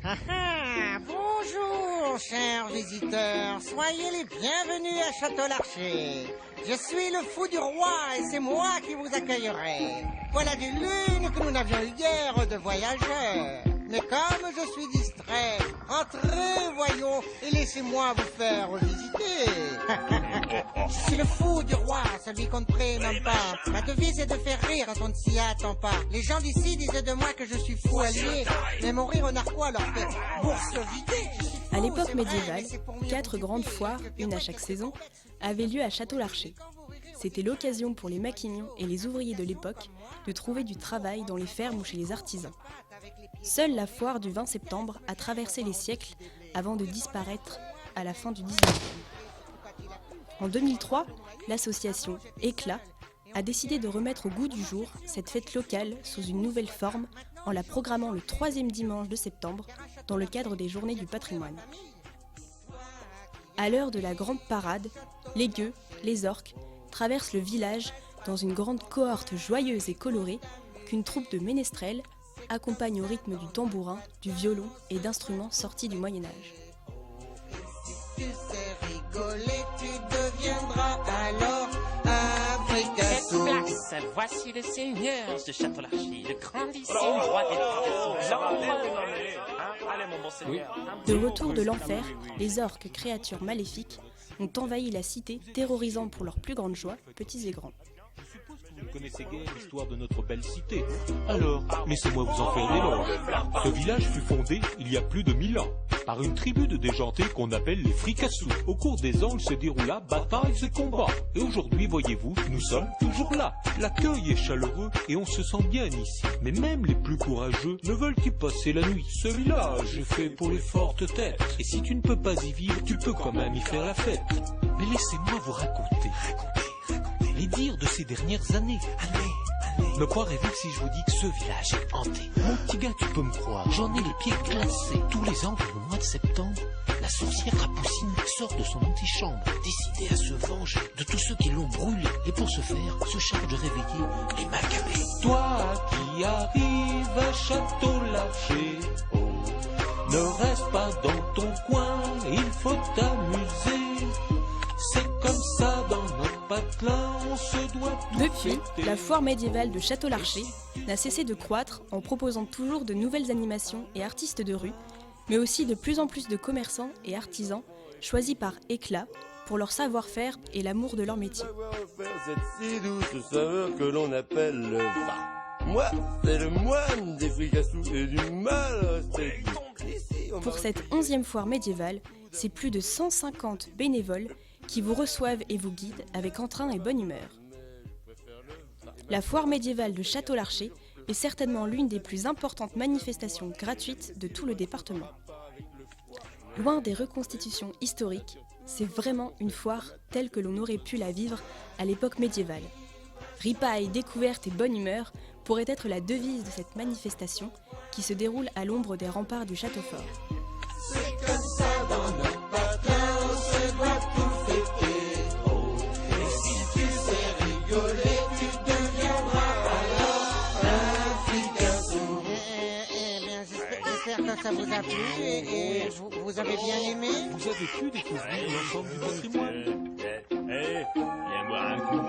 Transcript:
Ah ah, bonjour, chers visiteurs. Soyez les bienvenus à Château-Larcher. Je suis le fou du roi et c'est moi qui vous accueillerai. Voilà du lune que nous n'avions eu guère de voyageurs. Mais comme je suis distrait, entrez, voyons, et laissez-moi vous faire visiter. Je suis le fou du roi, celui qu'on ne prénomme pas. Ma devise est de faire rire quand on ne s'y attend pas. Les gens d'ici disaient de moi que je suis fou allié, mais mon rire narquois leur fait bourse vidée. À l'époque médiévale, 4 grandes foires, une à chaque saison, avaient lieu à Château-Larcher. C'était l'occasion pour les maquignons et les ouvriers de l'époque de trouver du travail dans les fermes ou chez les artisans. Seule la foire du 20 septembre a traversé les siècles avant de disparaître à la fin du 19e. En 2003, l'association Éclat a décidé de remettre au goût du jour cette fête locale sous une nouvelle forme en la programmant le 3e dimanche de septembre dans le cadre des Journées du patrimoine. À l'heure de la grande parade, les gueux, les orques, traversent le village dans une grande cohorte joyeuse et colorée qu'une troupe de ménestrels accompagne au rythme du tambourin, du violon et d'instruments sortis du Moyen-Âge. Si tu sais rigoler, tu deviendras alors un fricassou. Place, voici le seigneur de Château-Larcher, le grandissime roi des De retour de l'enfer, les orques, créatures maléfiques, ont envahi la cité, terrorisant pour leur plus grande joie, petits et grands. Vous connaissez guère l'histoire de notre belle cité. Alors, laissez-moi vous en faire l'éloge. Ce village fut fondé il y a plus de 1000 ans par une tribu de déjantés qu'on appelle les fricassous. Au cours des ans, il se déroula batailles et combats. Et aujourd'hui, voyez-vous, nous sommes toujours là. L'accueil est chaleureux et on se sent bien ici. Mais même les plus courageux ne veulent y passer la nuit. Ce village est fait pour les fortes têtes. Et si tu ne peux pas y vivre, tu peux quand même y faire la fête. Mais laissez-moi vous raconter les dires de ces dernières années. Me croirez-vous si je vous dis que ce village est hanté? Mon petit gars, tu peux me croire, j'en ai les pieds glacés. Tous les ans, au mois de septembre, la sorcière Capucine sort de son antichambre, décidée à se venger de tous ceux qui l'ont brûlé. Et pour ce faire, se charge de réveiller les macabées. Toi qui arrives à Château-Larcher, ne reste pas dans ton coin, il faut t'amuser. C'est comme ça dans notre patelin, on se doit tout Depuis, fêter. la foire médiévale de Château-Larcher n'a cessé de croître en proposant toujours de nouvelles animations et artistes de rue, mais aussi de plus en plus de commerçants et artisans choisis par Éclat pour leur savoir-faire et l'amour de leur métier. Faire cette si douce saveur que l'on appelle le vin. Moi, c'est le moine des fricassous et du mal resté. Pour cette 11e foire médiévale, c'est plus de 150 bénévoles qui vous reçoivent et vous guident avec entrain et bonne humeur. La foire médiévale de Château-Larcher est certainement l'une des plus importantes manifestations gratuites de tout le département. Loin des reconstitutions historiques, c'est vraiment une foire telle que l'on aurait pu la vivre à l'époque médiévale. Ripaille, découverte et bonne humeur pourrait être la devise de cette manifestation qui se déroule à l'ombre des remparts du château fort. C'est comme ça dans notre patelin, on se doit tout fêter. Oh, et si tu sais rigoler, tu deviendras alors un fricassou. Bien, j'espère que ça vous a plu et vous avez bien aimé. Vous avez pu découvrir l'ensemble du patrimoine. Viens boire un coup.